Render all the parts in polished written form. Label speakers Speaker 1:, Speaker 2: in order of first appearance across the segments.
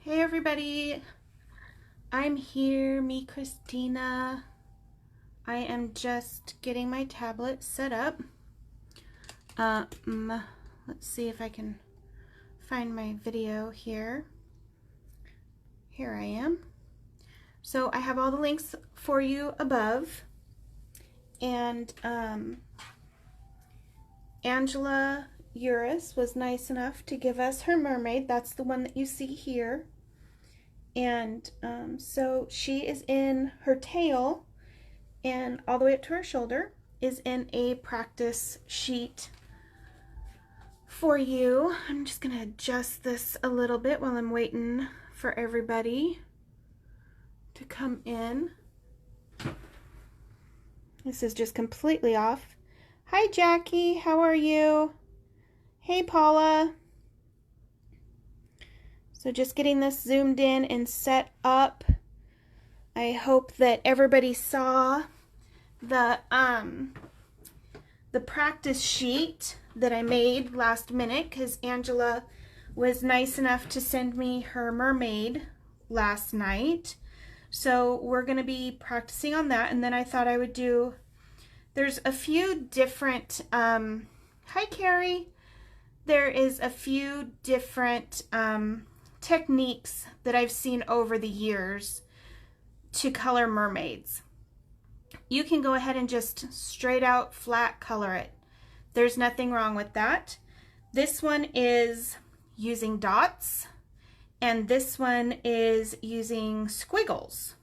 Speaker 1: Hey everybody, I'm here, me Christina. I am just getting my tablet set up. Let's see if I can find my video here. Here I am. So I have all the links for you above, and Angela Uris was nice enough to give us her mermaid. That's the one that you see here. And so she is in her tail, and all the way up to her shoulder is in a practice sheet for you. I'm just going to adjust this a little bit while I'm waiting for everybody to come in. This is just completely off. Hi Jackie, how are you? Hey Paula. So just getting this zoomed in and set up. I hope that everybody saw the practice sheet that I made last minute, because Angela was nice enough to send me her mermaid last night. So we're going to be practicing on that, and then I thought I would do, there's a few different, hi Carrie, there is a few different techniques that I've seen over the years to color mermaids. You can go ahead and just straight out flat color it. There's nothing wrong with that. This one is using dots, and this one is using squiggles.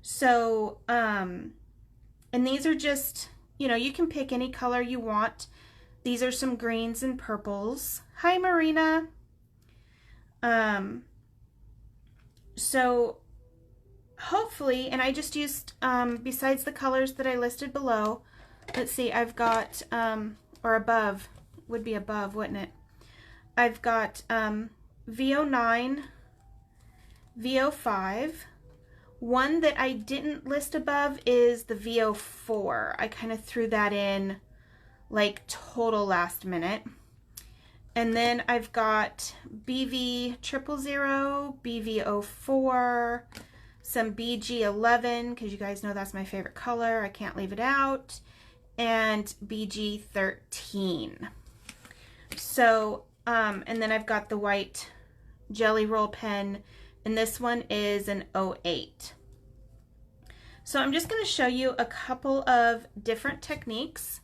Speaker 1: So, and these are just, you know, you can pick any color you want. These are some greens and purples. Hi, Marina. So hopefully, and I just used, besides the colors that I listed below, let's see, I've got, or above, would be above, wouldn't it? I've got, VO9, VO5. One that I didn't list above is the VO4. I kind of threw that in like total last minute. And then I've got BV000, BV04, some BG11, because you guys know that's my favorite color. I can't leave it out. And BG13. So, and then I've got the white jelly roll pen, and this one is an 08. So I'm just going to show you a couple of different techniques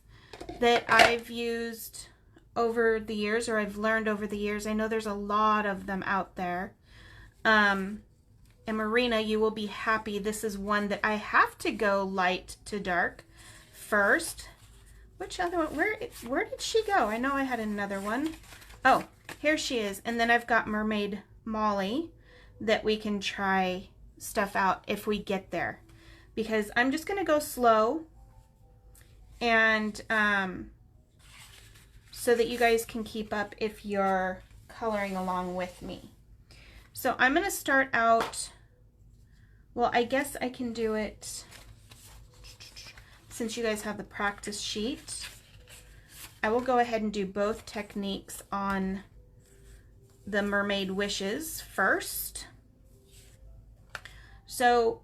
Speaker 1: that I've used over the years, or I've learned over the years. I know there's a lot of them out there. And Marina, you will be happy. This is one that I have to go light to dark first. Which other one? Where did she go? I know I had another one. Oh, here she is. And then I've got Mermaid Molly that we can try stuff out if we get there. Because I'm just going to go slow, and so that you guys can keep up if you're coloring along with me. So I'm going to start out, well, I guess I can do it since you guys have the practice sheet. I will go ahead and do both techniques on the Mermaid Wishes first. So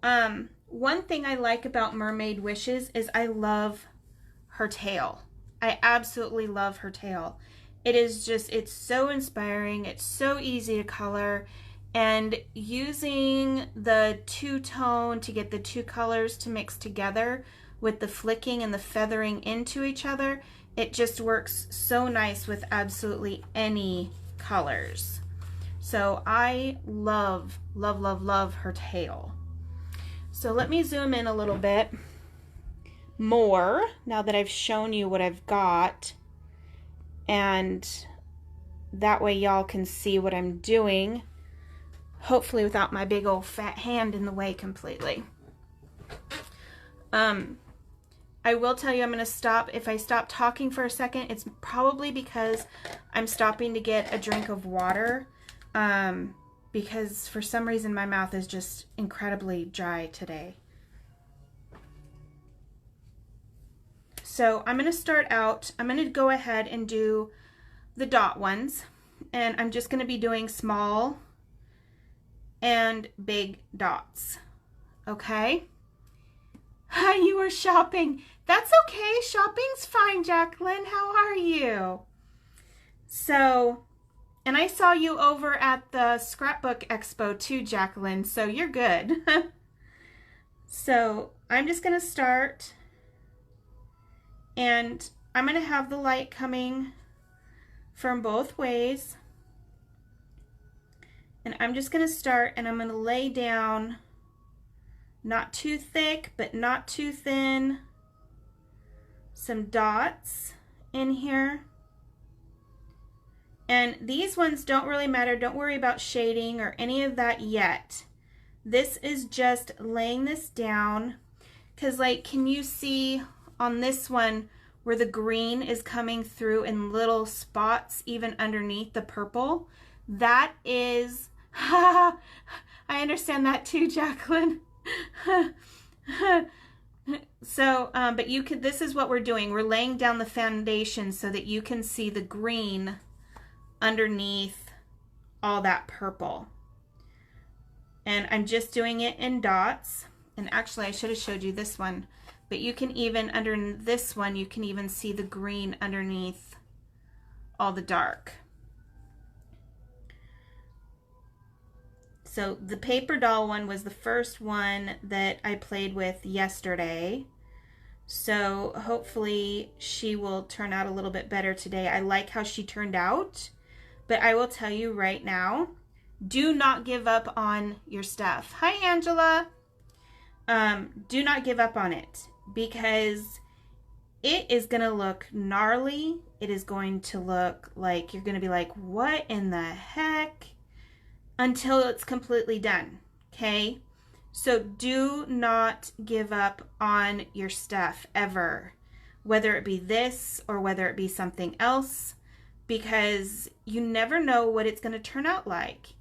Speaker 1: one thing I like about Mermaid Wishes is I love her tail. I absolutely love her tail. It is just, it's so inspiring. It's so easy to color, and using the two-tone to get the two colors to mix together with the flicking and the feathering into each other, it just works so nice with absolutely any colors. So I love, love, love, love her tail. So let me zoom in a little bit more now that I've shown you what I've got, and that way y'all can see what I'm doing, hopefully without my big old fat hand in the way completely. I will tell you, I'm going to stop. If I stop talking for a second, it's probably because I'm stopping to get a drink of water, because for some reason my mouth is just incredibly dry today. So I'm going to start out, I'm going to go ahead and do the dot ones, and I'm just going to be doing small and big dots. Okay? You were shopping. That's okay. Shopping's fine, Jacqueline. How are you? So, and I saw you over at the scrapbook expo too, Jacqueline, so you're good. So I'm just going to start, and I'm going to have the light coming from both ways. And I'm just going to start, and I'm going to lay down, not too thick, but not too thin, some dots in here. And these ones don't really matter. Don't worry about shading or any of that yet. This is just laying this down, because like, can you see on this one where the green is coming through in little spots even underneath the purple? That is, I understand that too, Jacqueline. So, but you could, this is what we're doing. We're laying down the foundation so that you can see the green underneath all that purple. And I'm just doing it in dots. And actually I should have showed you this one, but you can even, under this one, you can even see the green underneath all the dark. So the paper doll one was the first one that I played with yesterday. So hopefully she will turn out a little bit better today. I like how she turned out. But I will tell you right now, do not give up on your stuff. Hi, Angela. Do not give up on it, because it is going to look gnarly. It is going to look like you're going to be like, what in the heck? Until it's completely done, okay? So do not give up on your stuff ever, whether it be this or whether it be something else, because you never know what it's going to turn out like.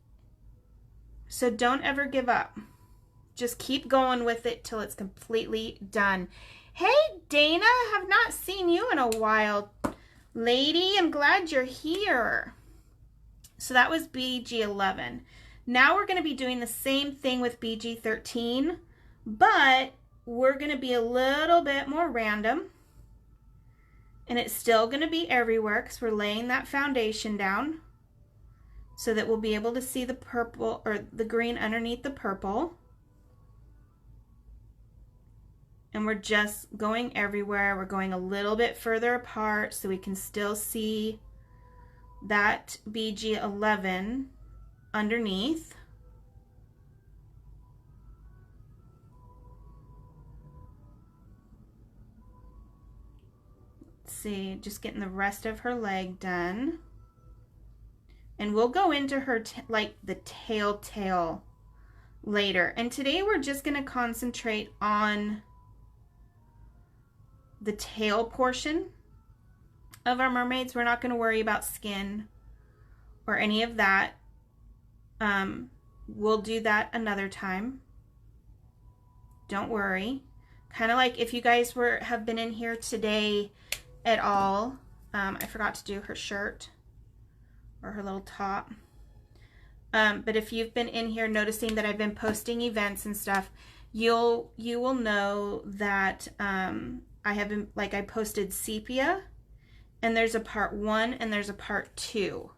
Speaker 1: So don't ever give up. Just keep going with it till it's completely done. Hey, Dana, have not seen you in a while. Lady, I'm glad you're here. So that was BG11. Now we're going to be doing the same thing with BG13, but we're going to be a little bit more random. And it's still going to be everywhere because we're laying that foundation down so that we'll be able to see the purple or the green underneath the purple. And we're just going everywhere. We're going a little bit further apart so we can still see that BG11 underneath. See, just getting the rest of her leg done. And we'll go into her like the tail later. And today we're just going to concentrate on the tail portion of our mermaids. We're not going to worry about skin or any of that. We'll do that another time. Don't worry. Kind of like if you guys have been in here today at all. I forgot to do her shirt or her little top. But if you've been in here noticing that I've been posting events and stuff, you will know that I have been, like, I posted sepia, and there's a part 1 and there's a part 2.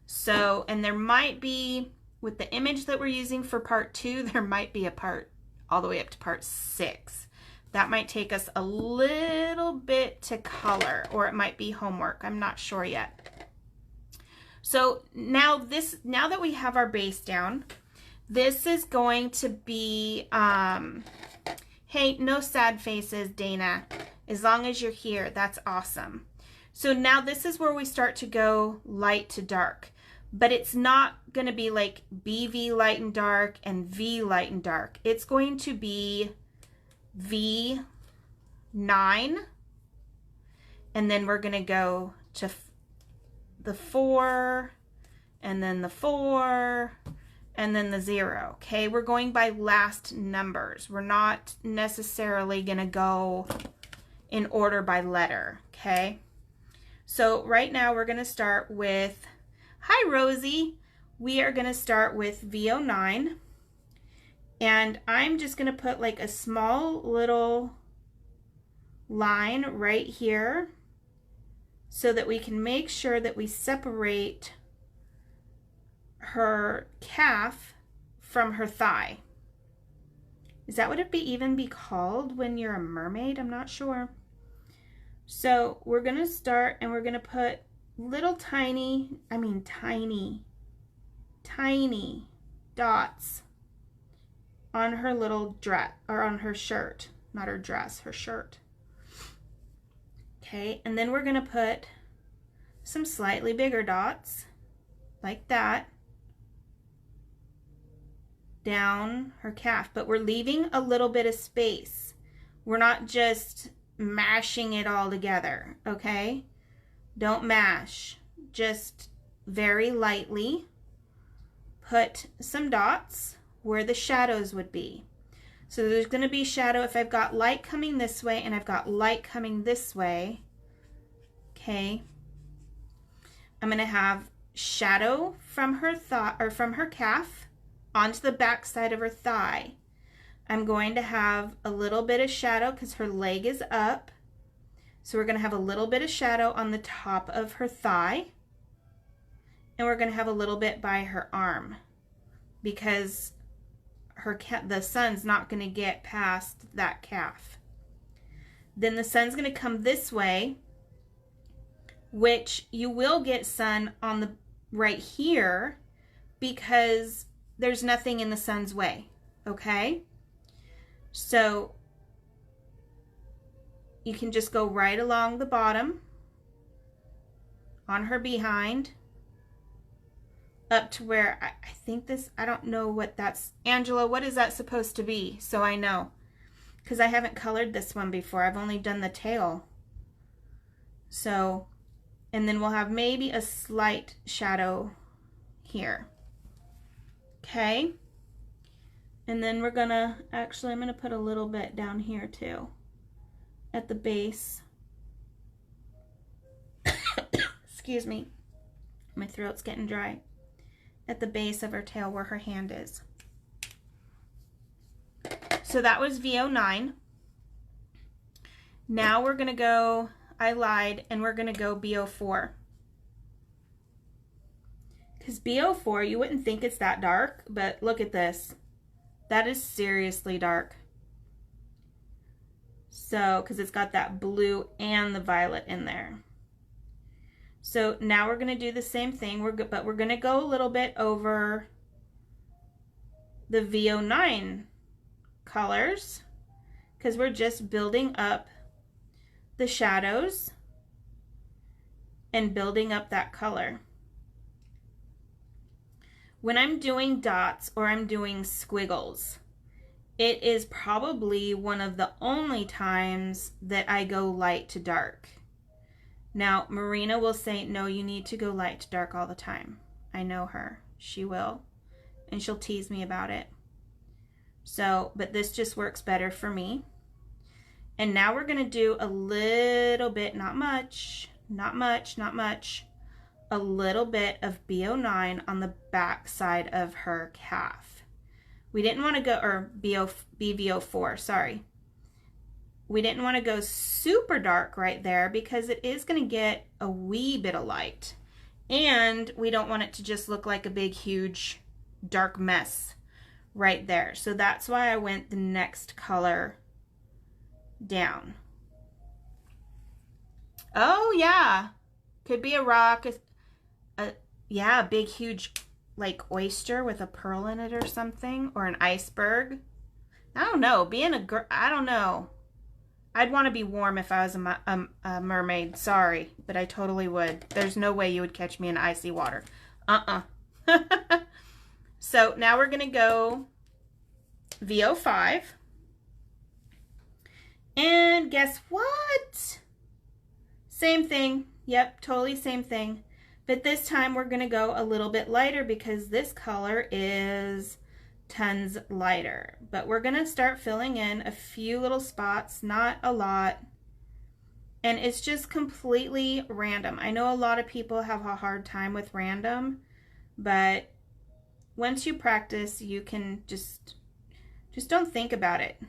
Speaker 1: So, and there might be, with the image that we're using for part 2, there might be a part all the way up to part 6. That might take us a little bit to color, or it might be homework. I'm not sure yet. So now that we have our base down, this is going to be, hey, no sad faces, Dana. As long as you're here, that's awesome. So now this is where we start to go light to dark. But it's not going to be like BV light and dark and V light and dark. It's going to be V9, and then we're going to go to the 4, and then the 4, and then the 0. Okay, we're going by last numbers. We're not necessarily going to go in order by letter. Okay, so right now we're going to start with, hi Rosie, we are going to start with VO9, and I'm just going to put like a small little line right here so that we can make sure that we separate her calf from her thigh. Is that what it'd even be called when you're a mermaid? I'm not sure. So we're going to start and we're going to put little tiny dots on her little dress, or on her shirt, not her dress, her shirt. Okay, and then we're going to put some slightly bigger dots like that down her calf, but we're leaving a little bit of space. We're not just mashing it all together, okay? Don't mash, just very lightly put some dots where the shadows would be. So there's going to be shadow if I've got light coming this way and I've got light coming this way. Okay. I'm going to have shadow from her thigh, or from her calf onto the back side of her thigh. I'm going to have a little bit of shadow because her leg is up. So we're going to have a little bit of shadow on the top of her thigh. And we're going to have a little bit by her arm because the sun's not going to get past that calf. Then the sun's going to come this way, which you will get sun on the right here because there's nothing in the sun's way, okay? So you can just go right along the bottom on her behind up to where I think this, I don't know what that's, Angela, what is that supposed to be? So I know, because I haven't colored this one before. I've only done the tail. So, and then we'll have maybe a slight shadow here. Okay. And then we're gonna, actually I'm gonna put a little bit down here too, at the base. Excuse me, my throat's getting dry. At the base of her tail where her hand is. So that was VO9. Now we're gonna go, I lied, and we're gonna go BO4. Because BO4, you wouldn't think it's that dark, but look at this. That is seriously dark. So, because it's got that blue and the violet in there. So now we're going to do the same thing, but we're going to go a little bit over the VO9 colors because we're just building up the shadows and building up that color. When I'm doing dots or I'm doing squiggles, it is probably one of the only times that I go light to dark. Now, Marina will say, no, you need to go light to dark all the time. I know her. She will. And she'll tease me about it. So, but this just works better for me. And now we're going to do a little bit, not much, a little bit of BO9 on the back side of her calf. We didn't want to go, or BVO4, sorry. We didn't want to go super dark right there because it is going to get a wee bit of light. And we don't want it to just look like a big, huge, dark mess right there. So that's why I went the next color down. Oh, yeah. Could be a rock. Yeah, a big, huge, like, oyster with a pearl in it or something. Or an iceberg. I don't know. Being a girl, I don't know. I'd want to be warm if I was a mermaid. Sorry, but I totally would. There's no way you would catch me in icy water. So now we're going to go VO5. And guess what? Same thing. Yep, totally same thing. But this time we're going to go a little bit lighter because this color is tons lighter. But we're going to start filling in a few little spots, not a lot. And it's just completely random. I know a lot of people have a hard time with random, but once you practice, you can just don't think about it.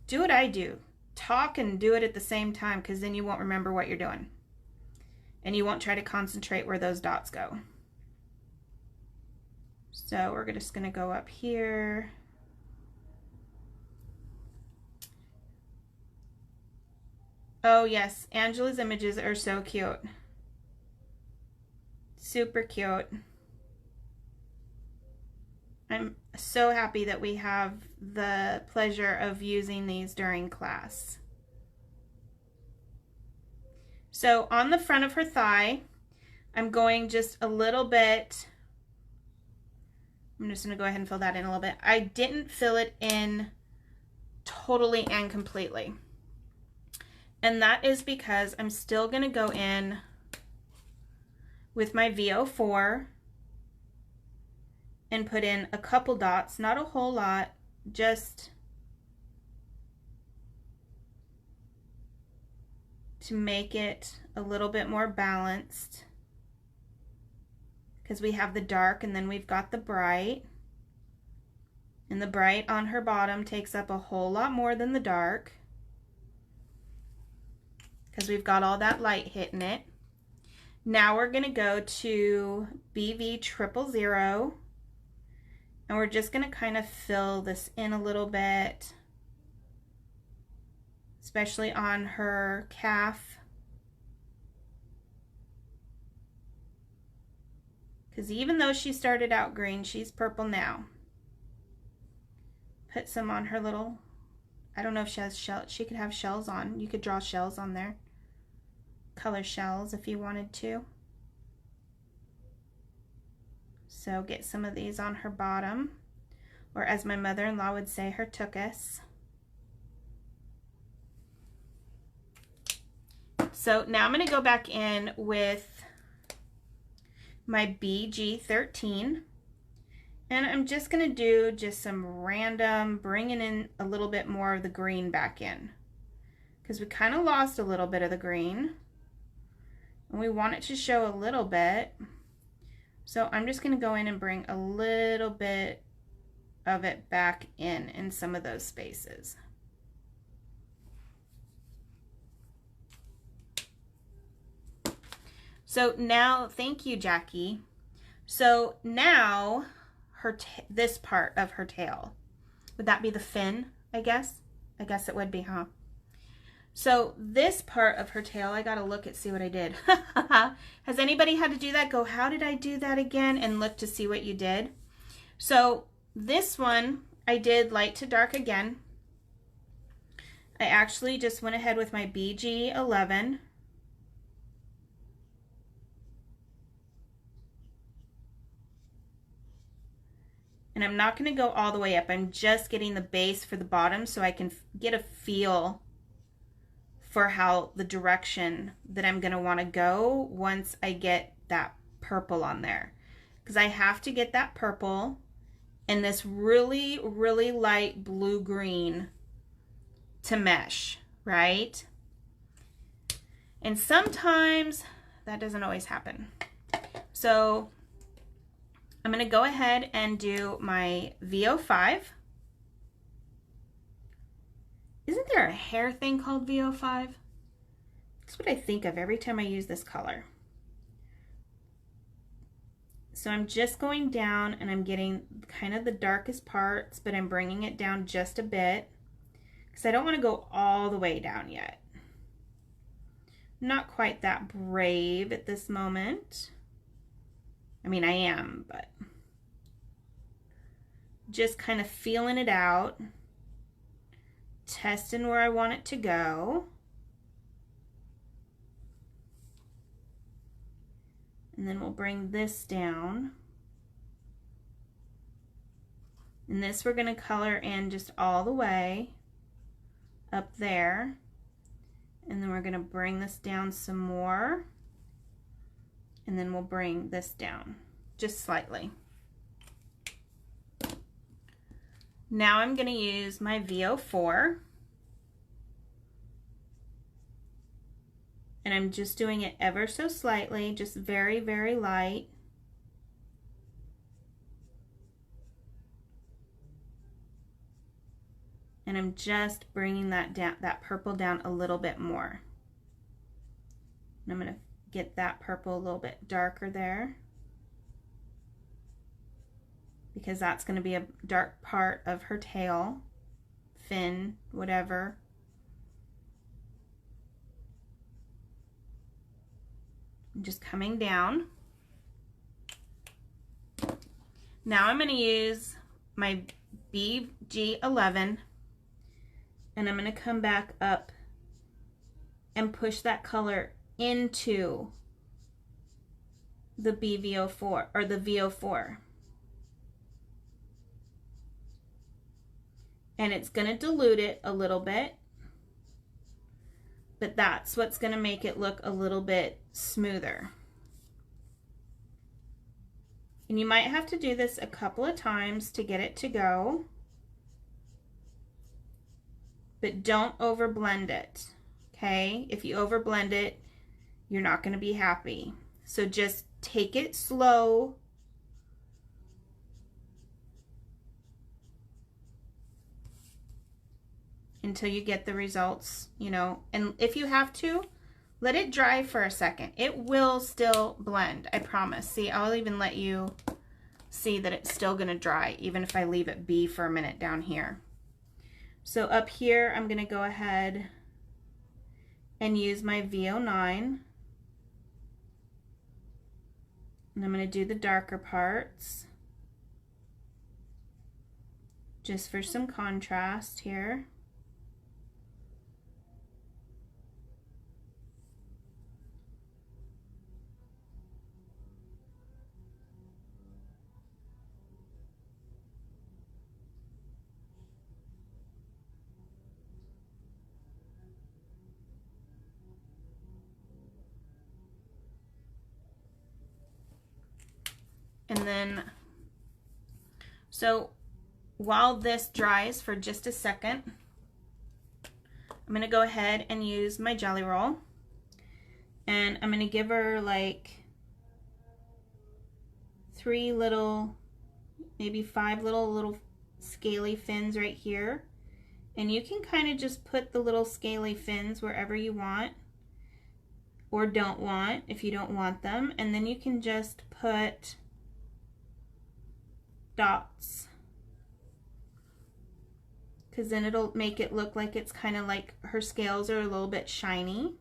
Speaker 1: Do what I do. Talk and do it at the same time, because then you won't remember what you're doing. And you won't try to concentrate where those dots go. So we're just going to go up here. Oh yes, Angela's images are so cute. Super cute. I'm so happy that we have the pleasure of using these during class. So on the front of her thigh, I'm going just a little bit. I'm just going to go ahead and fill that in a little bit. I didn't fill it in totally and completely. And that is because I'm still going to go in with my VO4 and put in a couple dots, not a whole lot, just to make it a little bit more balanced, because we have the dark and then we've got the bright, and the bright on her bottom takes up a whole lot more than the dark because we've got all that light hitting it. Now we're going to go to BV000, and we're just going to kind of fill this in a little bit, especially on her calf, because even though she started out green, she's purple now. Put some on her little, I don't know if she has shells. She could have shells on. You could draw shells on there. Color shells if you wanted to. So get some of these on her bottom, or as my mother-in-law would say, her tuchus. So now I'm going to go back in with my BG13, and I'm just going to do just some random, bringing in a little bit more of the green back in, because we kind of lost a little bit of the green and we want it to show a little bit. So I'm just going to go in and bring a little bit of it back in some of those spaces. So now, thank you, Jackie. So now this part of her tail, would that be the fin, I guess? I guess it would be, huh? So this part of her tail, I gotta look and see what I did. Has anybody had to do that? Go, how did I do that again? And look to see what you did. So this one, I did light to dark again. I actually just went ahead with my BG11. And I'm not going to go all the way up. I'm just getting the base for the bottom so I can get a feel for how the direction that I'm going to want to go once I get that purple on there. Because I have to get that purple and this really, really light blue-green to mesh, right? And sometimes that doesn't always happen. So I'm going to go ahead and do my VO5. Isn't there a hair thing called VO5? That's what I think of every time I use this color. So I'm just going down and I'm getting kind of the darkest parts, but I'm bringing it down just a bit because I don't want to go all the way down yet. I'm not quite that brave at this moment. I mean, I am, but just kind of feeling it out, testing where I want it to go. And then we'll bring this down. And this we're going to color in just all the way up there. And then we're going to bring this down some more. And then we'll bring this down just slightly. Now I'm going to use my VO4. And I'm just doing it ever so slightly, just very, very light. And I'm just bringing that down, that purple down a little bit more. And I'm going to get that purple a little bit darker there, because that's going to be a dark part of her tail, fin, whatever. I'm just coming down. Now I'm going to use my BG11, and I'm going to come back up and push that color into the BV04 or the V04. And it's going to dilute it a little bit, but that's what's going to make it look a little bit smoother. And you might have to do this a couple of times to get it to go, but don't over blend it, okay? If you over blend it, you're not going to be happy. So just take it slow. Until you get the results, you know, and if you have to, let it dry for a second. It will still blend, I promise. See, I'll even let you see that it's still gonna dry, even if I leave it be for a minute down here. So up here, I'm gonna go ahead and use my V09. And I'm gonna do the darker parts, just for some contrast here. And then, so while this dries for just a second, I'm going to go ahead and use my Jelly Roll. And I'm going to give her like 3 little, maybe 5 little scaly fins right here. And you can kind of just put the little scaly fins wherever you want or don't want, if you don't want them. And then you can just put dots, because then it'll make it look like it's kind of like her scales are a little bit shiny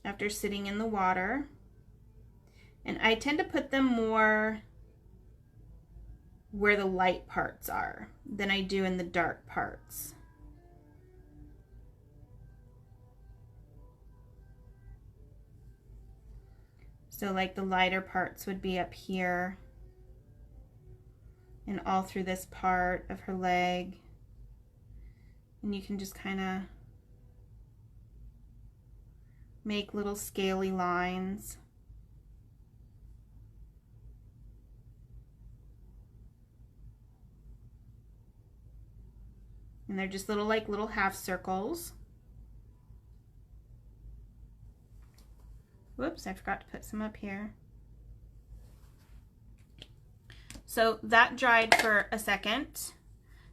Speaker 1: after sitting in the water. And I tend to put them more where the light parts are than I do in the dark parts. So like the lighter parts would be up here and all through this part of her leg. And you can just kind of make little scaly lines. And they're just little half circles. Whoops, I forgot to put some up here. So that dried for a second.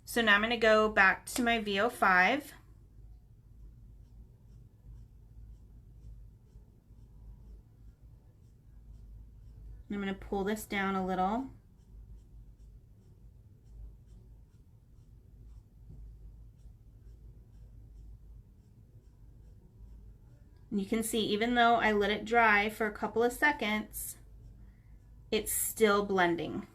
Speaker 1: So now I'm going to go back to my V05. I'm going to pull this down a little. And you can see, even though I let it dry for a couple of seconds, it's still blending.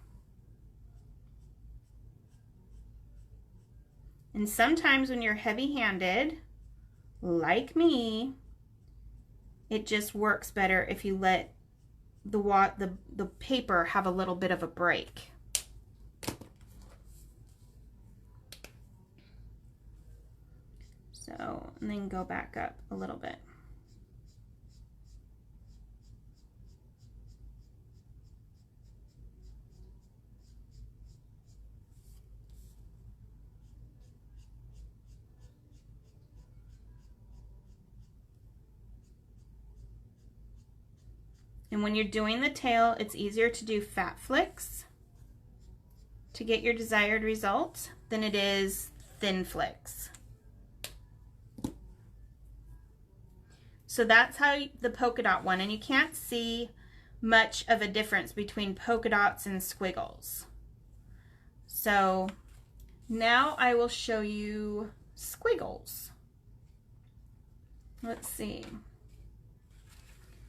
Speaker 1: And sometimes when you're heavy-handed, like me, it just works better if you let the paper have a little bit of a break. So, and then go back up a little bit. And when you're doing the tail, it's easier to do fat flicks to get your desired result than it is thin flicks. So that's how the polka dot one, and you can't see much of a difference between polka dots and squiggles. So now I will show you squiggles. Let's see.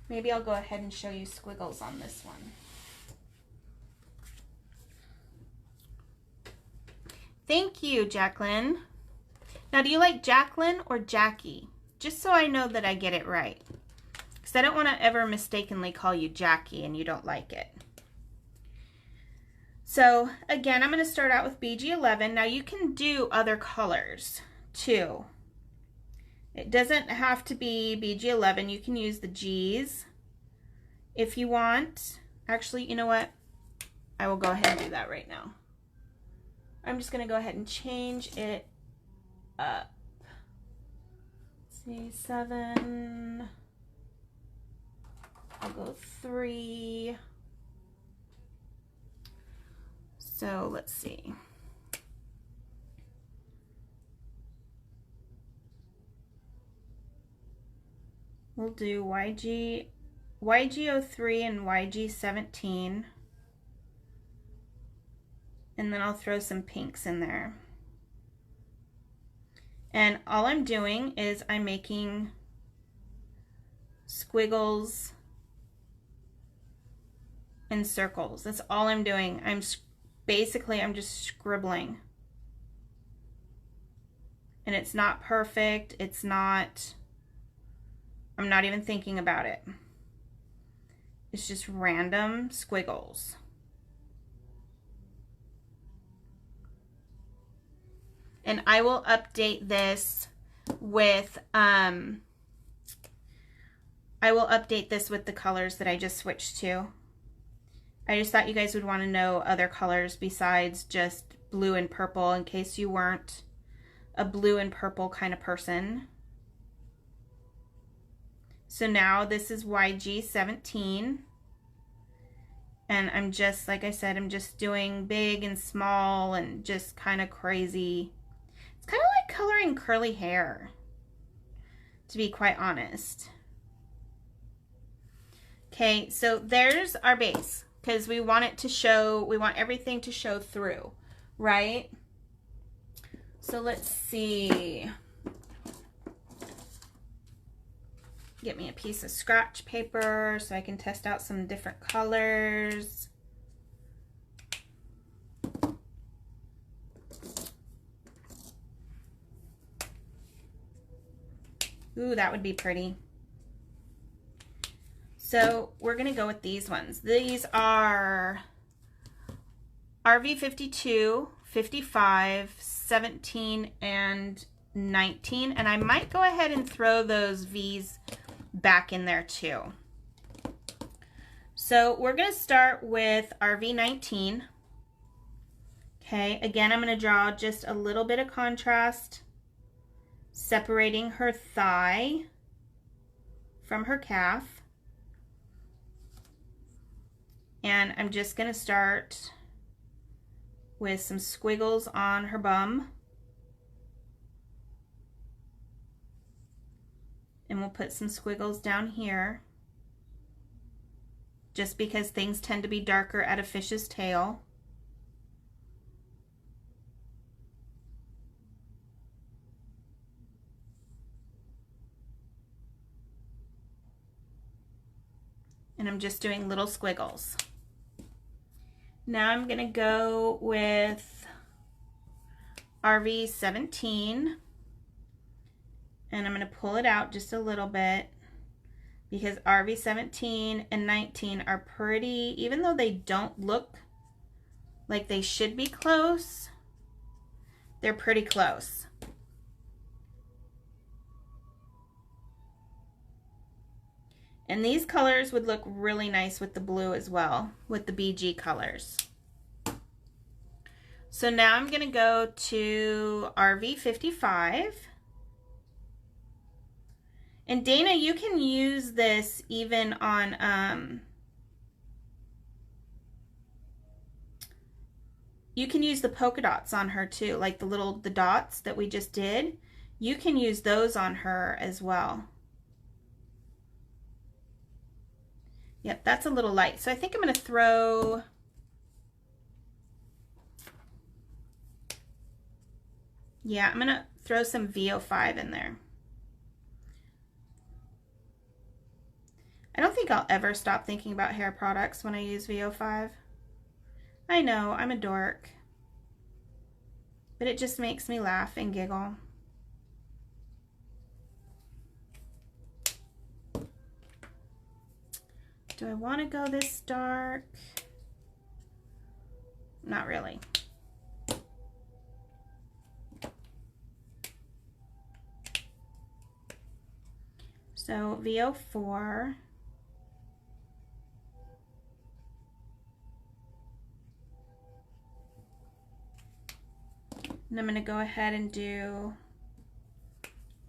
Speaker 1: Maybe I'll go ahead and show you squiggles on this one. Thank you, Jacqueline. Now, do you like Jacqueline or Jackie? Just so I know that I get it right. Because I don't want to ever mistakenly call you Jackie and you don't like it. So, again, I'm going to start out with BG11. Now, you can do other colors, too. It doesn't have to be BG11. You can use the Gs if you want. Actually, you know what? I will go ahead and do that right now. I'm just going to go ahead and change it up. Let's see, 7. I'll go 3. So let's see. We'll do YG03 and YG17. And then I'll throw some pinks in there. And all I'm doing is I'm making squiggles and circles. That's all I'm doing. I'm just scribbling. And it's not perfect. It's not, I'm not even thinking about it. It's just random squiggles. And I will update this with the colors that I just switched to. I just thought you guys would want to know other colors besides just blue and purple in case you weren't a blue and purple kind of person. So now this is YG17. And I'm just, like I said, I'm just doing big and small and just kind of crazy. It's kind of like coloring curly hair, to be quite honest. Okay, so there's our base, because we want it to show, we want everything to show through, right? So let's see. Get me a piece of scratch paper so I can test out some different colors. Ooh, that would be pretty. So we're gonna go with these ones. These are RV52, 55, 17, and 19. And I might go ahead and throw those V's back in there too. So we're gonna start with RV19. Okay, again, I'm gonna draw just a little bit of contrast, separating her thigh from her calf. And I'm just gonna start with some squiggles on her bum. And we'll put some squiggles down here, just because things tend to be darker at a fish's tail. And I'm just doing little squiggles. Now I'm gonna go with RV17. And I'm going to pull it out just a little bit, because RV17 and 19 are pretty, even though they don't look like they should be close, they're pretty close. And these colors would look really nice with the blue as well, with the BG colors. So now I'm going to go to RV55. And Dana, you can use this even on, you can use the polka dots on her too, like the dots that we just did. You can use those on her as well. Yep, that's a little light. So I think I'm going to throw, yeah, I'm going to throw some VO5 in there. I don't think I'll ever stop thinking about hair products when I use VO5. I know, I'm a dork, but it just makes me laugh and giggle. Do I want to go this dark? Not really. So VO4. And I'm going to go ahead and do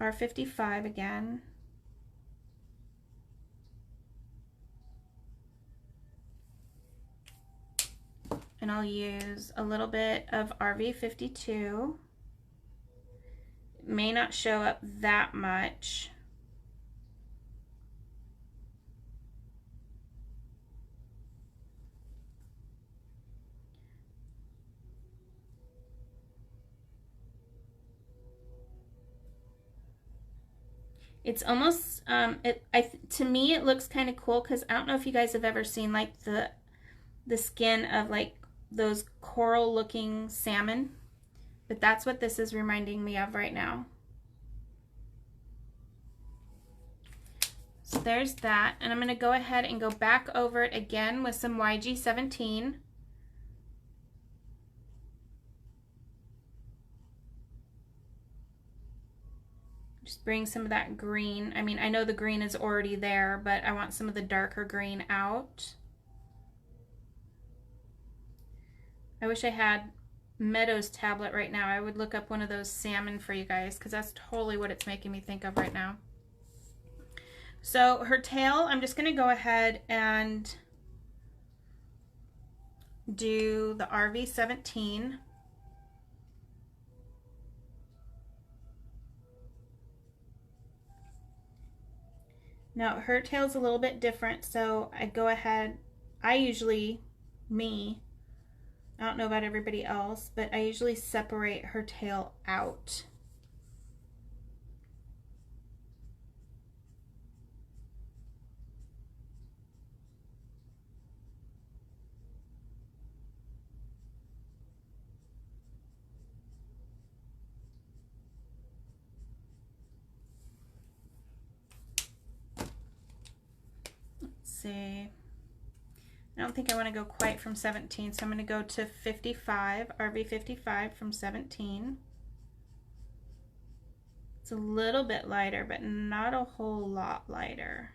Speaker 1: R55 again. And I'll use a little bit of RV52. It may not show up that much. It's almost, to me it looks kind of cool because I don't know if you guys have ever seen like the skin of like those coral looking salmon, but that's what this is reminding me of right now. So there's that, and I'm going to go ahead and go back over it again with some YG17. Just bring some of that green. I mean, I know the green is already there, but I want some of the darker green out. I wish I had Meadow's tablet right now. I would look up one of those salmon for you guys because that's totally what it's making me think of right now. So her tail, I'm just going to go ahead and do the RV17. Now her tail's a little bit different, so I go ahead, I usually I don't know about everybody else, but I usually separate her tail out. Let's see. I don't think I want to go quite from 17, so I'm going to go to 55, RV55 from 17. It's a little bit lighter, but not a whole lot lighter.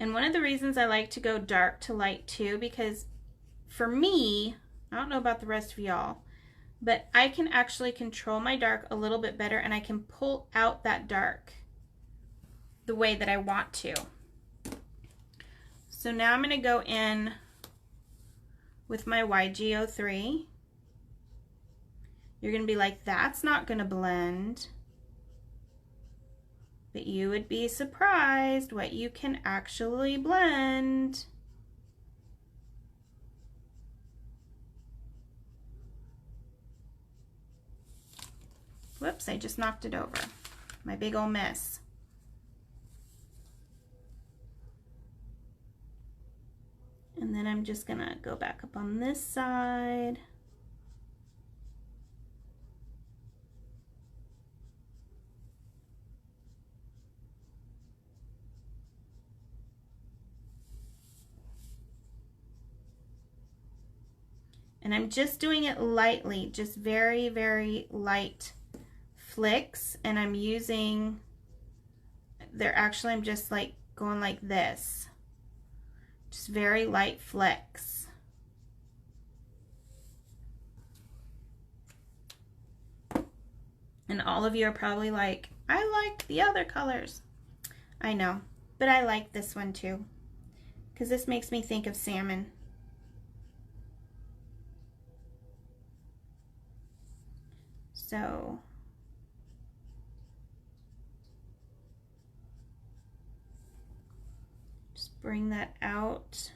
Speaker 1: And one of the reasons I like to go dark to light too, because for me, I don't know about the rest of y'all, but I can actually control my dark a little bit better and I can pull out that dark the way that I want to. So now I'm going to go in with my YG03. You're going to be like, that's not going to blend. But you would be surprised what you can actually blend. Whoops, I just knocked it over. My big old mess. And then I'm just gonna go back up on this side. And I'm just doing it lightly, just very, very light flicks. And I'm using, I'm just like going like this. Just very light flicks. And all of you are probably like, I like the other colors. I know, but I like this one too, because this makes me think of salmon. So just bring that out.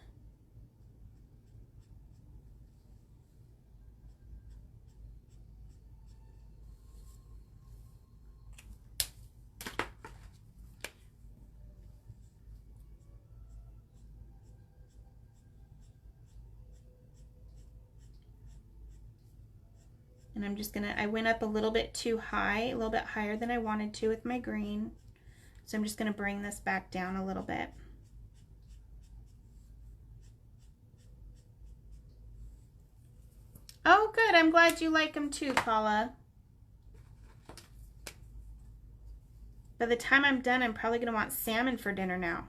Speaker 1: And I'm just gonna, I went up a little bit too high, a little bit higher than I wanted to with my green. So I'm just gonna bring this back down a little bit. Oh, good. I'm glad you like them too, Paula. By the time I'm done, I'm probably gonna want salmon for dinner now.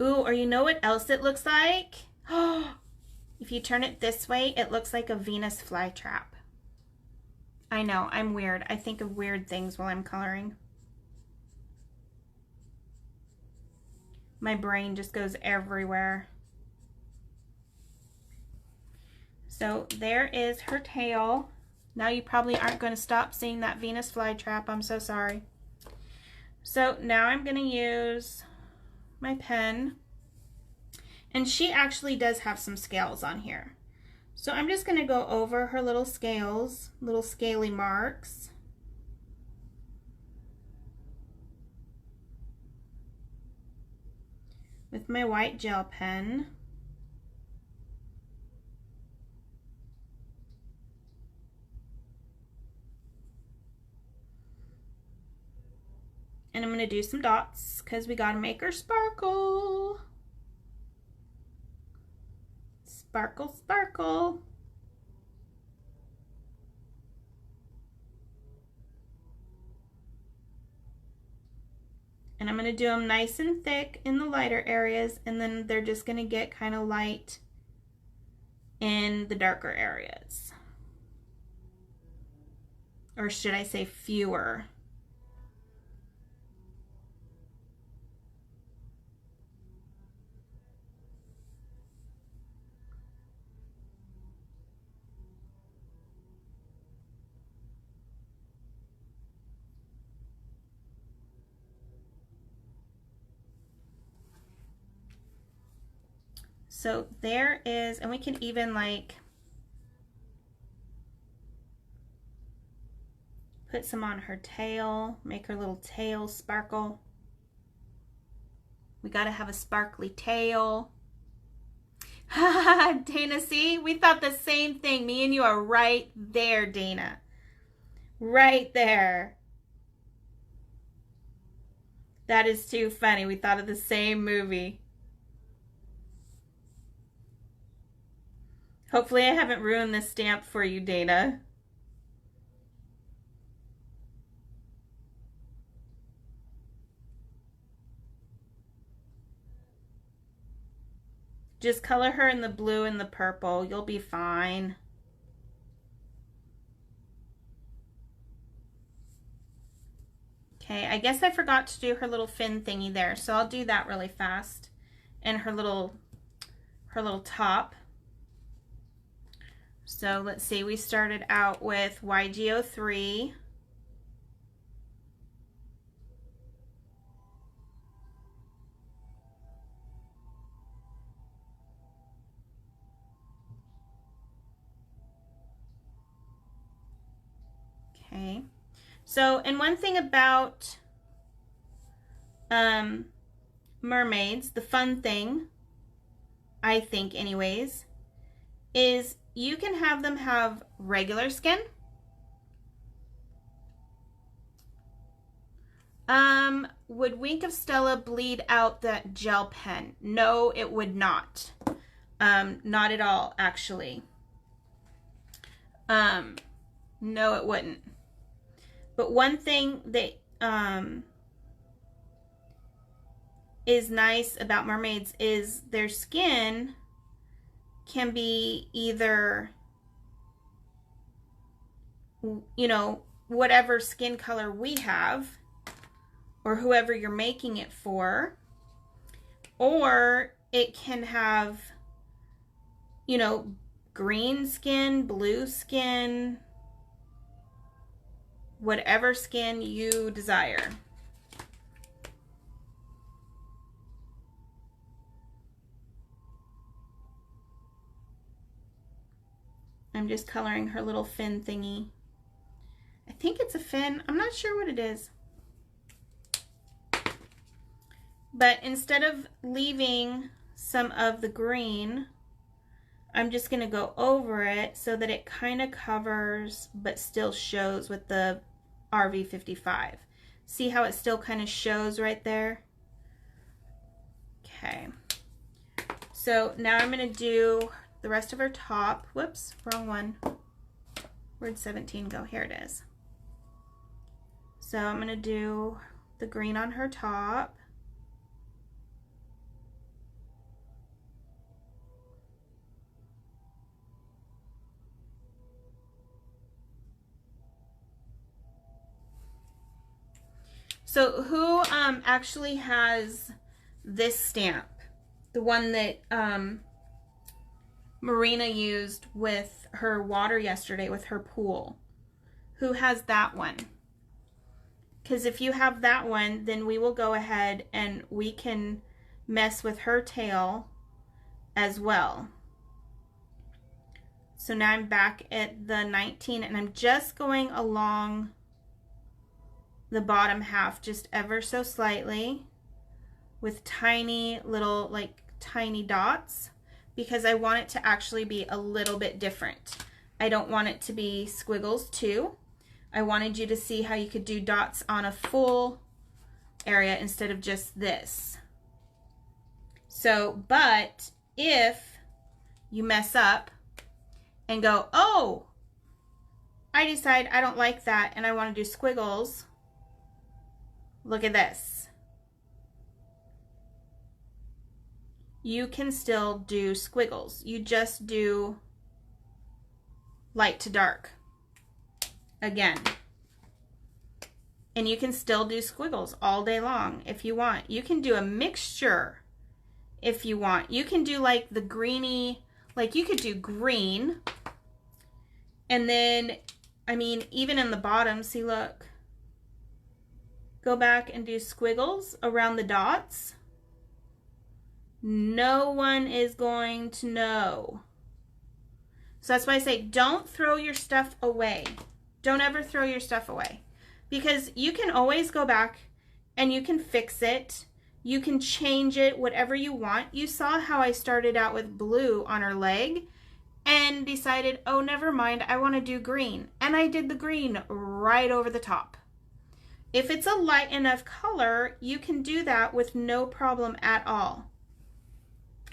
Speaker 1: Ooh, or you know what else it looks like? Oh, if you turn it this way, it looks like a Venus flytrap. I know, I'm weird. I think of weird things while I'm coloring. My brain just goes everywhere. So there is her tail. Now you probably aren't going to stop seeing that Venus flytrap. I'm so sorry. So now I'm going to use my pen. And she actually does have some scales on here. So I'm just going to go over her little scales, little scaly marks. With my white gel pen. And I'm going to do some dots because we got to make her sparkle. Sparkle, sparkle. And I'm going to do them nice and thick in the lighter areas, and then they're just going to get kind of light in the darker areas. Or should I say fewer? So there is, and we can even like put some on her tail, make her little tail sparkle. We got to have a sparkly tail. Dana, see? We thought the same thing. Me and you are right there, Dana. Right there. That is too funny. We thought of the same movie. Hopefully I haven't ruined this stamp for you, Dana. Just color her in the blue and the purple. You'll be fine. Okay, I guess I forgot to do her little fin thingy there, so I'll do that really fast. And her little top. So let's see, we started out with YG03. Okay, so, and one thing about mermaids, the fun thing, I think anyways, is you can have them have regular skin. Would Wink of Stella bleed out that gel pen? No, it would not. Not at all, actually. No, it wouldn't. But one thing that is nice about mermaids is their skin can be either, you know, whatever skin color we have or whoever you're making it for, or it can have, you know, green skin, blue skin, whatever skin you desire. I'm just coloring her little fin thingy. I think it's a fin. I'm not sure what it is. But instead of leaving some of the green, I'm just going to go over it so that it kind of covers but still shows with the RV55. See how it still kind of shows right there? Okay. So now I'm going to do the rest of her top. Whoops, wrong one. Where'd 17 go? Here it is. So I'm going to do the green on her top. So who actually has this stamp? The one that Marina used with her water yesterday with her pool. Who has that one? Because if you have that one, then we will go ahead and we can mess with her tail as well. So now I'm back at the 19 and I'm just going along the bottom half just ever so slightly with tiny little, like tiny dots, because I want it to actually be a little bit different. I don't want it to be squiggles too. I wanted you to see how you could do dots on a full area instead of just this. So, but if you mess up and go, oh, I decide I don't like that and I want to do squiggles, look at this. You can still do squiggles. You just do light to dark again. And you can still do squiggles all day long if you want. You can do a mixture if you want. You can do like the greeny, like you could do green. And then, I mean, even in the bottom, see, look. Go back and do squiggles around the dots. No one is going to know. So that's why I say don't throw your stuff away. Don't ever throw your stuff away. Because you can always go back and you can fix it. You can change it, whatever you want. You saw how I started out with blue on her leg and decided, oh, never mind, I want to do green. And I did the green right over the top. If it's a light enough color, you can do that with no problem at all.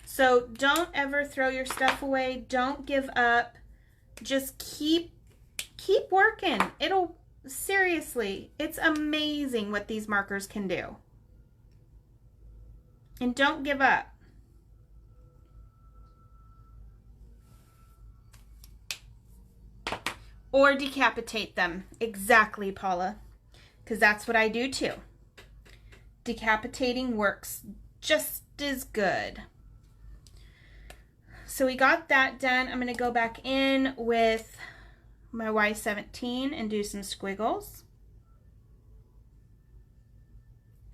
Speaker 1: So don't ever throw your stuff away. Don't give up. Just keep working. It'll, seriously, it's amazing what these markers can do. And don't give up. Or decapitate them. Exactly, Paula. Because that's what I do too. Decapitating works just as good. So we got that done. I'm going to go back in with my Y17 and do some squiggles.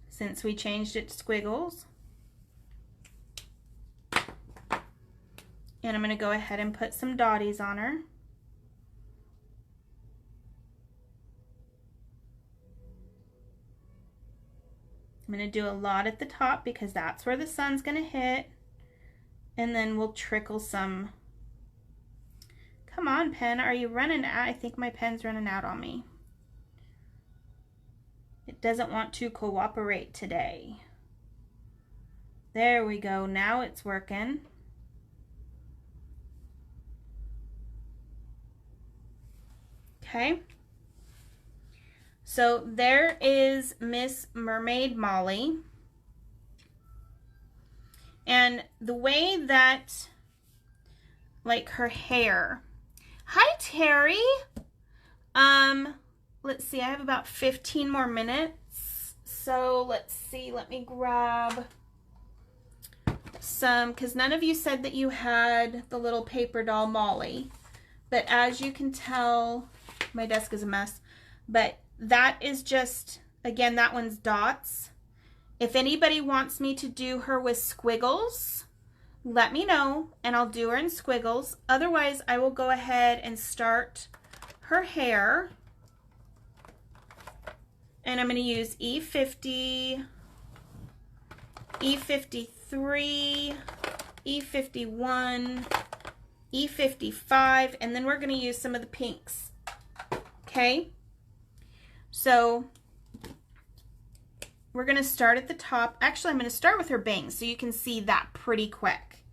Speaker 1: Since we changed it to squiggles. And I'm going to go ahead and put some dotties on her. I'm going to do a lot at the top because that's where the sun's going to hit. And then we'll trickle some. Come on, pen. Are you running out? I think my pen's running out on me. It doesn't want to cooperate today. There we go. Now it's working. Okay. So there is Miss Mermaid Molly. And the way that, like her hair. Hi, Terry. Let's see, I have about 15 more minutes. So let's see, let me grab some, because none of you said that you had the little paper doll Molly. But as you can tell, my desk is a mess. But that is just, again, that one's dots. If anybody wants me to do her with squiggles, let me know and I'll do her in squiggles. Otherwise, I will go ahead and start her hair. And I'm going to use E50, E53, E51, E55, and then we're going to use some of the pinks. Okay? So we're going to start at the top. Actually, I'm going to start with her bangs so you can see that pretty quick.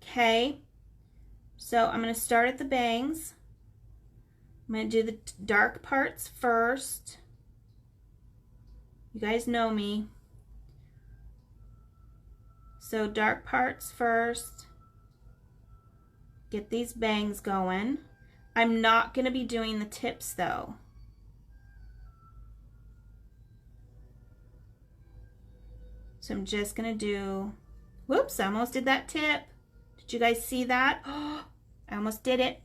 Speaker 1: Okay? So I'm going to start at the bangs. I'm going to do the dark parts first. You guys know me. So dark parts first. Get these bangs going. I'm not going to be doing the tips though. So I'm just going to do, whoops, I almost did that tip. Did you guys see that? Oh, I almost did it.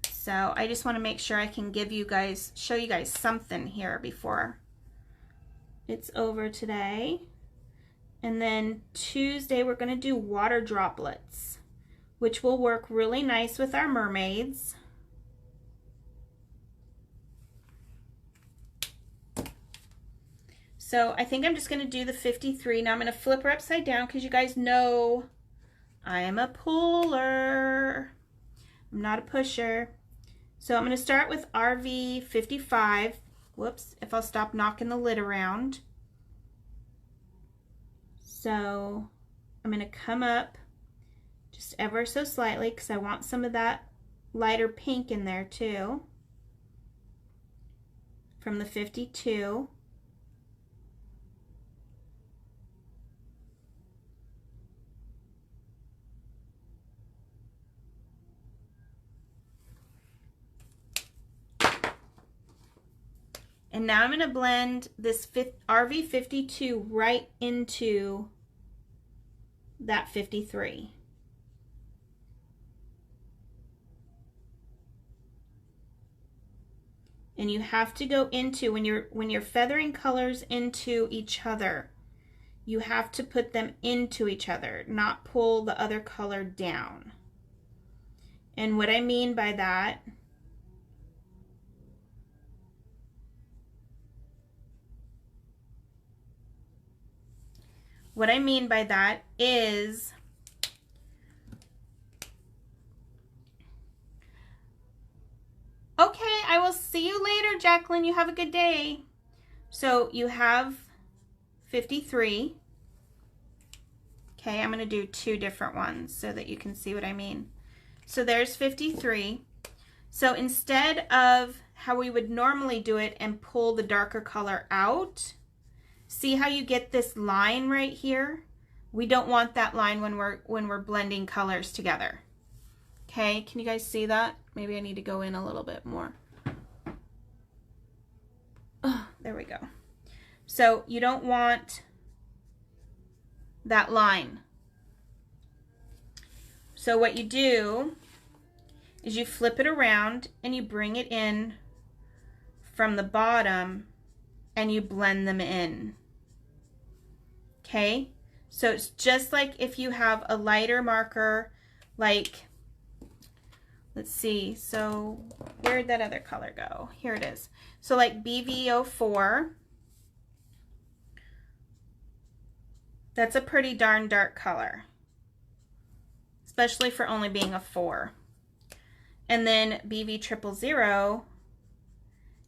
Speaker 1: So I just want to make sure I can give you guys, show you guys something here before it's over today. And then Tuesday we're going to do water droplets, which will work really nice with our mermaids. So I think I'm just going to do the 53. Now I'm going to flip her upside down because you guys know I am a puller. I'm not a pusher. So I'm going to start with RV 55. Whoops, if I'll stop knocking the lid around. So I'm going to come up just ever so slightly because I want some of that lighter pink in there too. From the 52. And now I'm going to blend this RV 52 right into that 53. And you have to go into, when you're feathering colors into each other, you have to put them into each other, not pull the other color down. And what I mean by that, is okay, I will see you later, Jacqueline. You have a good day. So you have 53. Okay, I'm going to do two different ones so that you can see what I mean. So there's 53. So instead of how we would normally do it and pull the darker color out, see how you get this line right here? We don't want that line when we're blending colors together. Okay, can you guys see that? Maybe I need to go in a little bit more. Oh, there we go. So you don't want that line. So what you do is you flip it around and you bring it in from the bottom and you blend them in. Okay, so it's just like if you have a lighter marker, like, let's see, so where'd that other color go? Here it is. So like BV04, that's a pretty darn dark color, especially for only being a 4. And then BV000,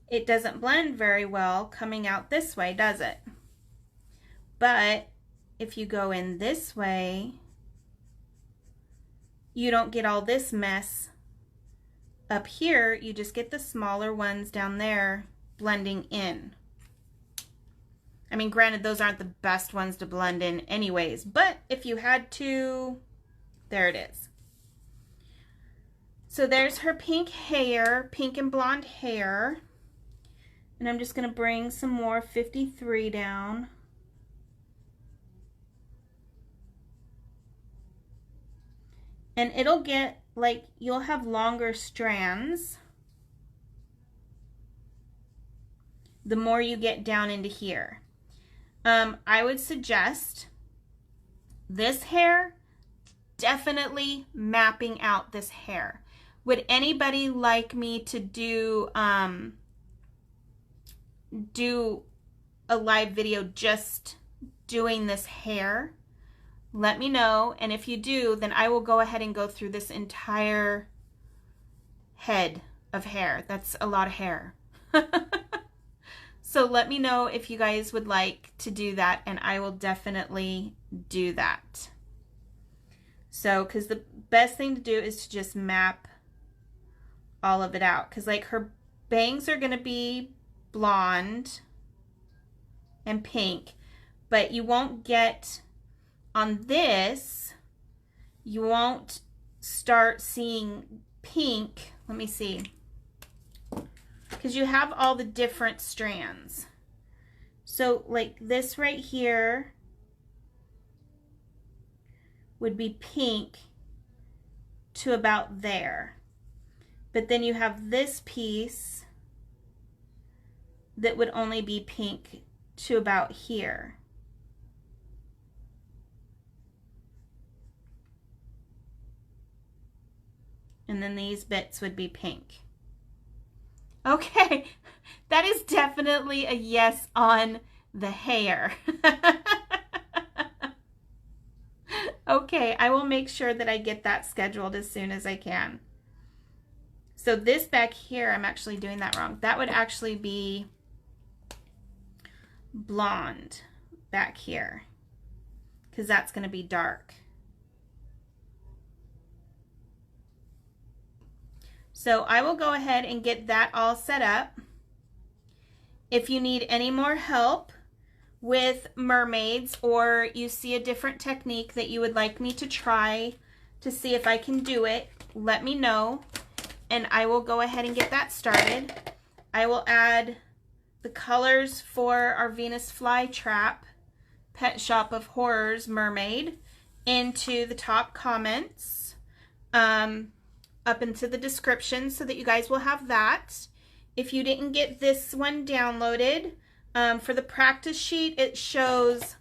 Speaker 1: it doesn't blend very well coming out this way, does it? But if you go in this way, you don't get all this mess up here, you just get the smaller ones down there blending in. I mean, granted, those aren't the best ones to blend in anyways, but if you had to, there it is. So there's her pink hair, pink and blonde hair. And I'm just going to bring some more 53 down. And it'll get, like, you'll have longer strands the more you get down into here. I would suggest this hair, definitely mapping out this hair. Would anybody like me to do a live video just doing this hair? Let me know, and if you do, then I will go ahead and go through this entire head of hair. That's a lot of hair. So let me know if you guys would like to do that, and I will definitely do that. So, because the best thing to do is to just map all of it out, because like her bangs are going to be blonde and pink, but you won't get on this, you won't start seeing pink. Let me see, because you have all the different strands. So like this right here would be pink to about there, but then you have this piece that would only be pink to about here. And then these bits would be pink. Okay, that is definitely a yes on the hair. Okay, I will make sure that I get that scheduled as soon as I can. So this back here, I'm actually doing that wrong. That would actually be blonde back here, because that's going to be dark. So I will go ahead and get that all set up. If you need any more help with mermaids, or you see a different technique that you would like me to try to see if I can do it, let me know, and I will go ahead and get that started. I will add the colors for our Venus flytrap Pet Shop of Horrors mermaid into the top comments, up into the description, so that you guys will have that. If you didn't get this one downloaded, for the practice sheet, it shows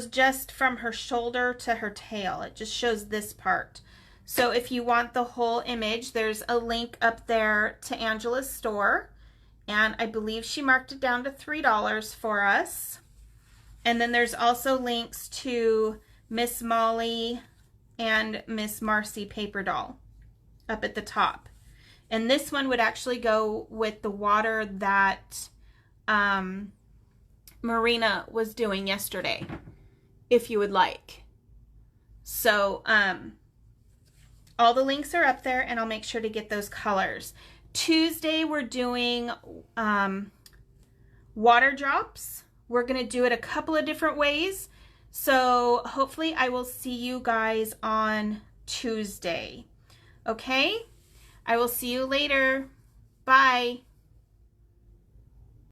Speaker 1: just from her shoulder to her tail. It just shows this part. So if you want the whole image, there's a link up there to Angela's store, and I believe she marked it down to $3 for us. And then there's also links to Miss Molly and Miss Marcy paper doll up at the top. And this one would actually go with the water that Marina was doing yesterday, if you would like. So all the links are up there, and I'll make sure to get those colors. Tuesday we're doing water drops. We're going to do it a couple of different ways. So hopefully I will see you guys on Tuesday. Okay? I will see you later. Bye.